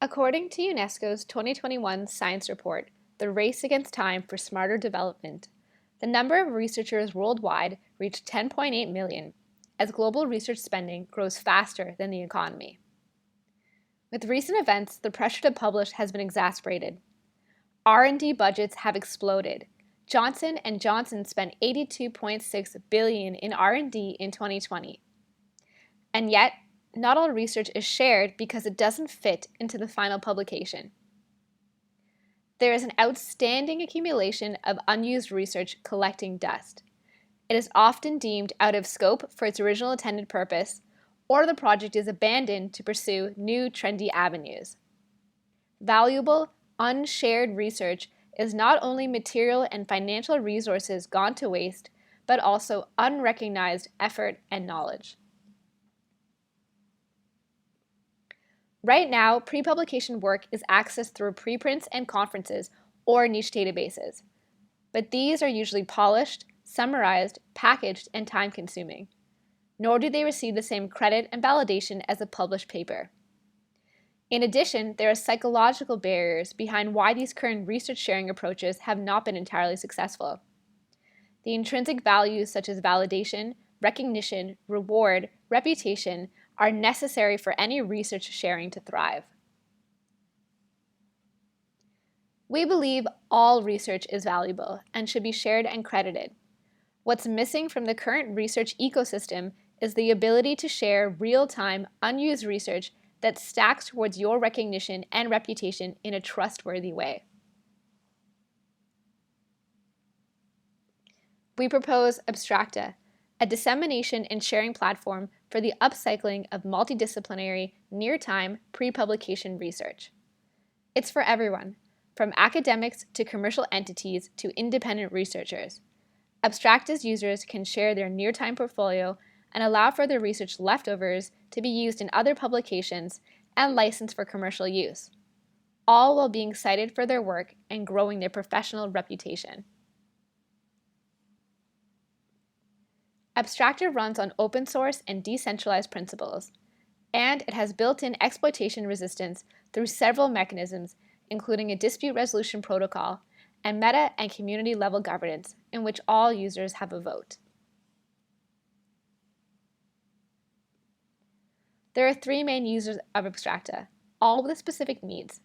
According to UNESCO's 2021 science report, The Race Against Time for Smarter Development, the number of researchers worldwide reached 10.8 million, as global research spending grows faster than the economy. With recent events, the pressure to publish has been exacerbated. R&D budgets have exploded. Johnson & Johnson spent $82.6 billion in R&D in 2020. And yet, not all research is shared because it doesn't fit into the final publication. There is an outstanding accumulation of unused research collecting dust. It is often deemed out of scope for its original intended purpose, or the project is abandoned to pursue new trendy avenues. Valuable, unshared research is not only material and financial resources gone to waste, but also unrecognized effort and knowledge. Right now, pre-publication work is accessed through preprints and conferences or niche databases, but these are usually polished, summarized, packaged, and time-consuming. Nor do they receive the same credit and validation as a published paper. In addition, there are psychological barriers behind why these current research sharing approaches have not been entirely successful. The intrinsic values such as validation, recognition, reward, reputation are necessary for any research sharing to thrive. We believe all research is valuable and should be shared and credited. What's missing from the current research ecosystem is the ability to share real-time, unused research that stacks towards your recognition and reputation in a trustworthy way. We propose Abstrakta, a dissemination and sharing platform for the upcycling of multidisciplinary, near-time, pre-publication research. It's for everyone, from academics to commercial entities to independent researchers. Abstrakta's users can share their near-time portfolio and allow for their research leftovers to be used in other publications and licensed for commercial use, all while being cited for their work and growing their professional reputation. Abstrakta runs on open source and decentralized principles, and it has built-in exploitation resistance through several mechanisms, including a dispute resolution protocol and meta and community-level governance in which all users have a vote. There are three main users of Abstrakta, all with specific needs.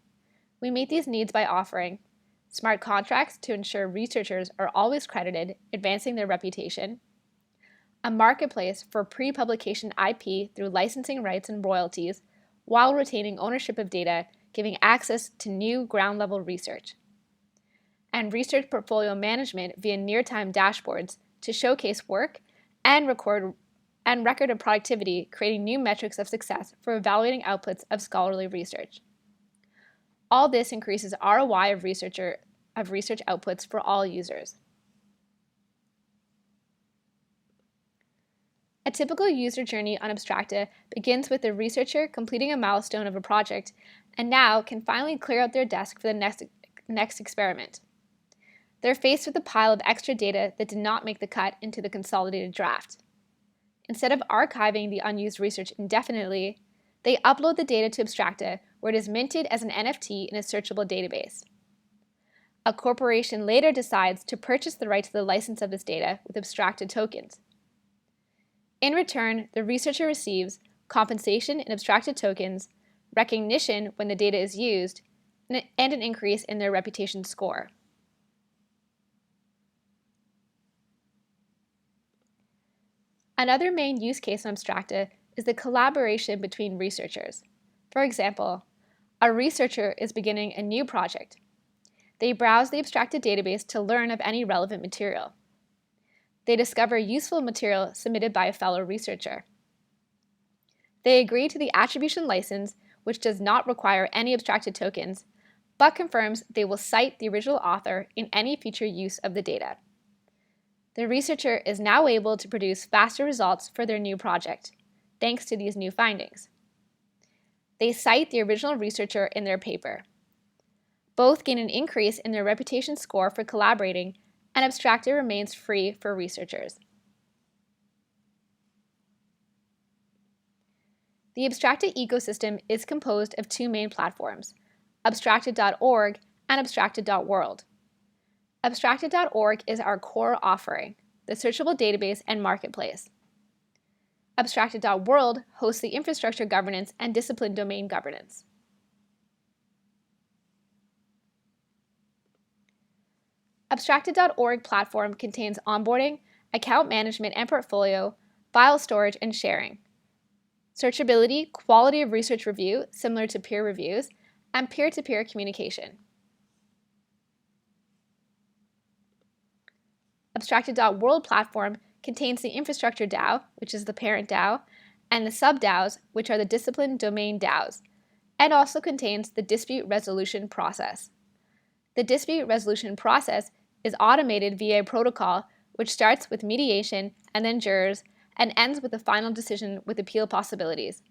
We meet these needs by offering smart contracts to ensure researchers are always credited, advancing their reputation, a marketplace for pre-publication IP through licensing rights and royalties, while retaining ownership of data, giving access to new ground-level research, and research portfolio management via near-time dashboards to showcase work and record of productivity, creating new metrics of success for evaluating outputs of scholarly research. All this increases ROI of research outputs for all users. A typical user journey on Abstrakta begins with the researcher completing a milestone of a project and now can finally clear out their desk for the next experiment. They're faced with a pile of extra data that did not make the cut into the consolidated draft. Instead of archiving the unused research indefinitely, they upload the data to Abstrakta, where it is minted as an NFT in a searchable database. A corporation later decides to purchase the right to the license of this data with Abstrakta tokens. In return, the researcher receives compensation in Abstrakta tokens, recognition when the data is used, and an increase in their reputation score. Another main use case on Abstrakta is the collaboration between researchers. For example, a researcher is beginning a new project. They browse the Abstrakta database to learn of any relevant material. They discover useful material submitted by a fellow researcher. They agree to the attribution license, which does not require any Abstrakta tokens, but confirms they will cite the original author in any future use of the data. The researcher is now able to produce faster results for their new project, thanks to these new findings. They cite the original researcher in their paper. Both gain an increase in their reputation score for collaborating, and Abstrakta remains free for researchers. The Abstrakta ecosystem is composed of two main platforms, Abstrakta.org and Abstrakta.world. Abstrakta.org is our core offering, the searchable database and marketplace. Abstrakta.world hosts the infrastructure governance and discipline domain governance. Abstrakta.org platform contains onboarding, account management and portfolio, file storage and sharing, searchability, quality of research review, similar to peer reviews, and peer-to-peer communication. Abstrakta.world platform contains the infrastructure DAO, which is the parent DAO, and the sub-DAOs, which are the discipline domain DAOs, and also contains the dispute resolution process. The dispute resolution process is automated via a protocol which starts with mediation and then jurors and ends with a final decision with appeal possibilities.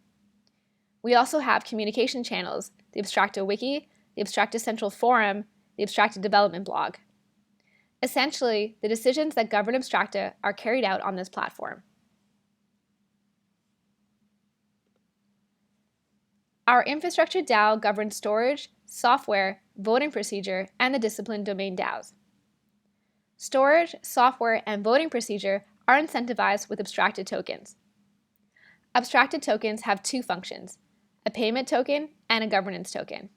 We also have communication channels, the Abstrakta Wiki, the Abstrakta Central Forum, the Abstrakta Development Blog. Essentially, the decisions that govern Abstrakta are carried out on this platform. Our infrastructure DAO governs storage, software, voting procedure, and the discipline domain DAOs. Storage, software, and voting procedure are incentivized with Abstrakta tokens. Abstrakta tokens have two functions, a payment token and a governance token.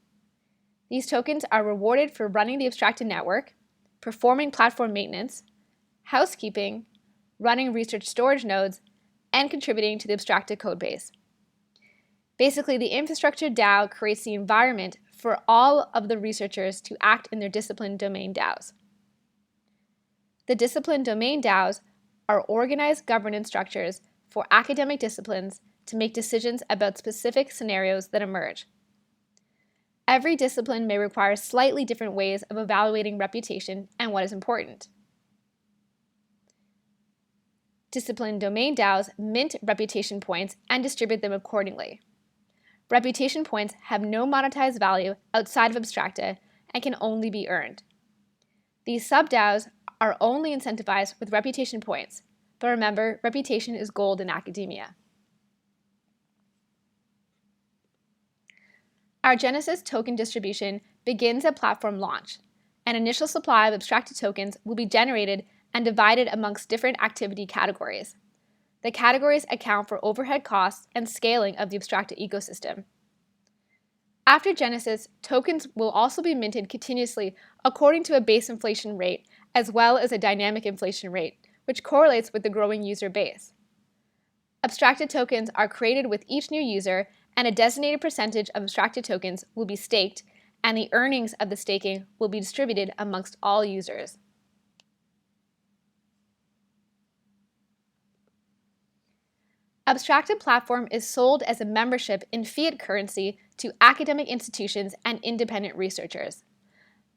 These tokens are rewarded for running the Abstrakta network, performing platform maintenance, housekeeping, running research storage nodes, and contributing to the Abstrakta codebase. Basically, the infrastructure DAO creates the environment for all of the researchers to act in their discipline domain DAOs. The discipline domain DAOs are organized governance structures for academic disciplines to make decisions about specific scenarios that emerge. Every discipline may require slightly different ways of evaluating reputation and what is important. Discipline domain DAOs mint reputation points and distribute them accordingly. Reputation points have no monetized value outside of Abstrakta and can only be earned. These sub-DAOs are only incentivized with reputation points, but remember, reputation is gold in academia. Our Genesis token distribution begins at platform launch. An initial supply of Abstrakta tokens will be generated and divided amongst different activity categories. The categories account for overhead costs and scaling of the Abstrakta ecosystem. After Genesis, tokens will also be minted continuously according to a base inflation rate as well as a dynamic inflation rate, which correlates with the growing user base. Abstrakta tokens are created with each new user, and a designated percentage of Abstrakta tokens will be staked, and the earnings of the staking will be distributed amongst all users. Abstrakta platform is sold as a membership in fiat currency to academic institutions and independent researchers.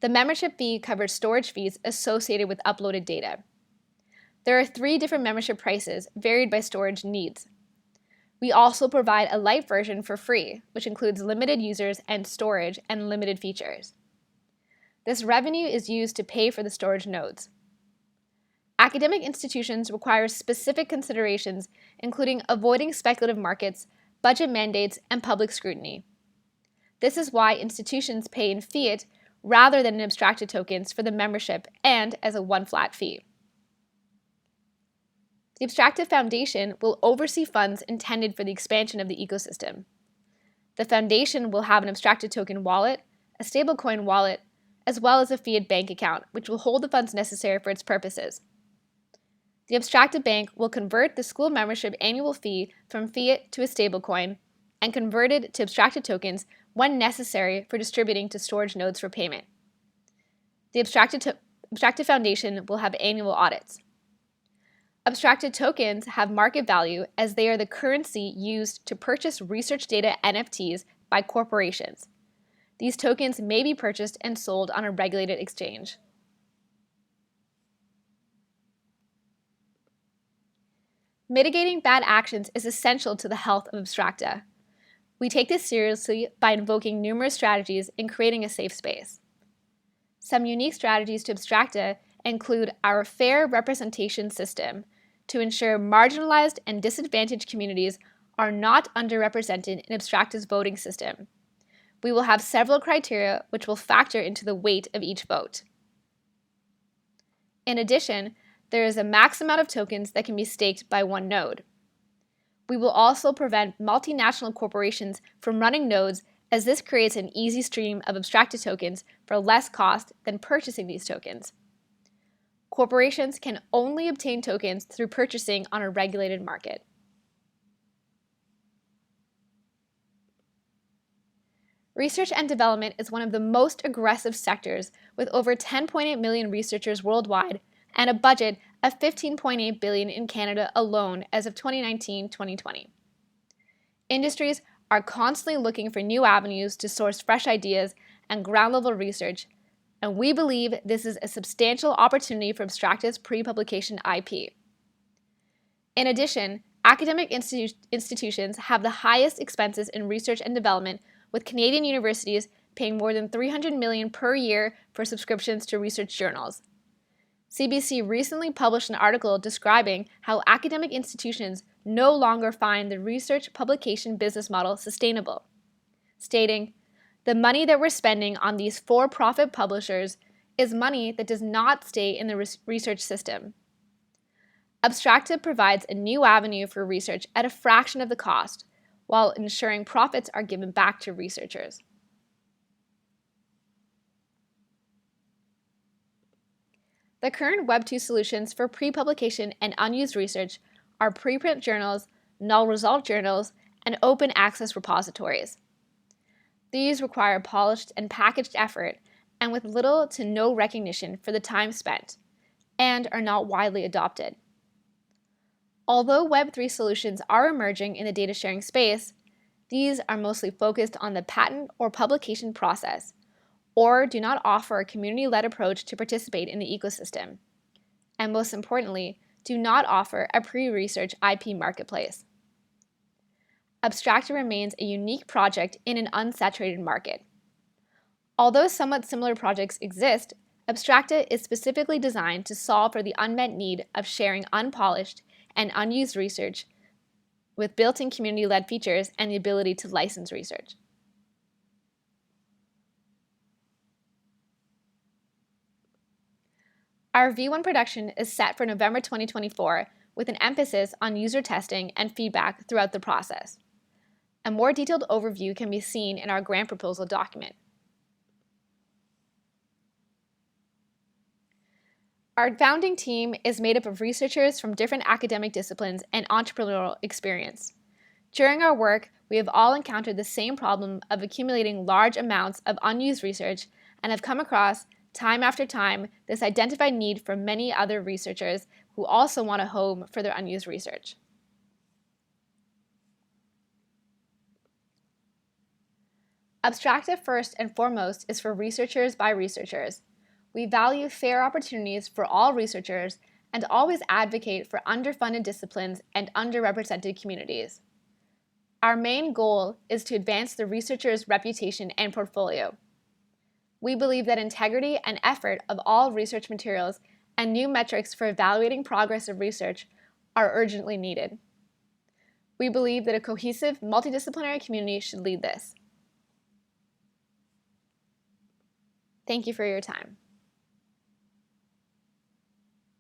The membership fee covers storage fees associated with uploaded data. There are 3 different membership prices, varied by storage needs. We also provide a light version for free, which includes limited users and storage and limited features. This revenue is used to pay for the storage nodes. Academic institutions require specific considerations, including avoiding speculative markets, budget mandates, and public scrutiny. This is why institutions pay in fiat rather than in Abstrakta tokens for the membership and as a one-flat fee. The Abstrakta Foundation will oversee funds intended for the expansion of the ecosystem. The foundation will have an Abstrakta token wallet, a stablecoin wallet, as well as a fiat bank account, which will hold the funds necessary for its purposes. The Abstrakta Bank will convert the school membership annual fee from fiat to a stablecoin and convert it to Abstrakta tokens when necessary for distributing to storage nodes for payment. The Abstrakta Foundation will have annual audits. Abstrakta tokens have market value as they are the currency used to purchase research data NFTs by corporations. These tokens may be purchased and sold on a regulated exchange. Mitigating bad actions is essential to the health of Abstrakta. We take this seriously by invoking numerous strategies in creating a safe space. Some unique strategies to Abstrakta include our fair representation system to ensure marginalized and disadvantaged communities are not underrepresented in Abstracta's voting system. We will have several criteria which will factor into the weight of each vote. In addition, there is a max amount of tokens that can be staked by one node. We will also prevent multinational corporations from running nodes, as this creates an easy stream of Abstracta tokens for less cost than purchasing these tokens. Corporations can only obtain tokens through purchasing on a regulated market. Research and development is one of the most aggressive sectors, with over 10.8 million researchers worldwide and a budget of $15.8 billion in Canada alone as of 2019-2020. Industries are constantly looking for new avenues to source fresh ideas and ground-level research, and we believe this is a substantial opportunity for Abstracta's pre-publication IP. In addition, academic institutions have the highest expenses in research and development, with Canadian universities paying more than $300 million per year for subscriptions to research journals. CBC recently published an article describing how academic institutions no longer find the research publication business model sustainable, stating, "The money that we're spending on these for-profit publishers is money that does not stay in the research system." Abstracta provides a new avenue for research at a fraction of the cost, while ensuring profits are given back to researchers. The current Web 2 solutions for pre-publication and unused research are preprint journals, null result journals, and open access repositories. These require polished and packaged effort and with little to no recognition for the time spent, and are not widely adopted. Although Web3 solutions are emerging in the data sharing space, these are mostly focused on the patent or publication process, or do not offer a community-led approach to participate in the ecosystem, and most importantly, do not offer a pre-research IP marketplace. Abstracta remains a unique project in an unsaturated market. Although somewhat similar projects exist, Abstracta is specifically designed to solve for the unmet need of sharing unpolished and unused research with built-in community-led features and the ability to license research. Our V1 production is set for November 2024 with an emphasis on user testing and feedback throughout the process. A more detailed overview can be seen in our grant proposal document. Our founding team is made up of researchers from different academic disciplines and entrepreneurial experience. During our work, we have all encountered the same problem of accumulating large amounts of unused research and have come across, time after time, this identified need for many other researchers who also want a home for their unused research. Abstracta first and foremost is for researchers by researchers. We value fair opportunities for all researchers and always advocate for underfunded disciplines and underrepresented communities. Our main goal is to advance the researcher's reputation and portfolio. We believe that integrity and effort of all research materials and new metrics for evaluating progress of research are urgently needed. We believe that a cohesive, multidisciplinary community should lead this. Thank you for your time.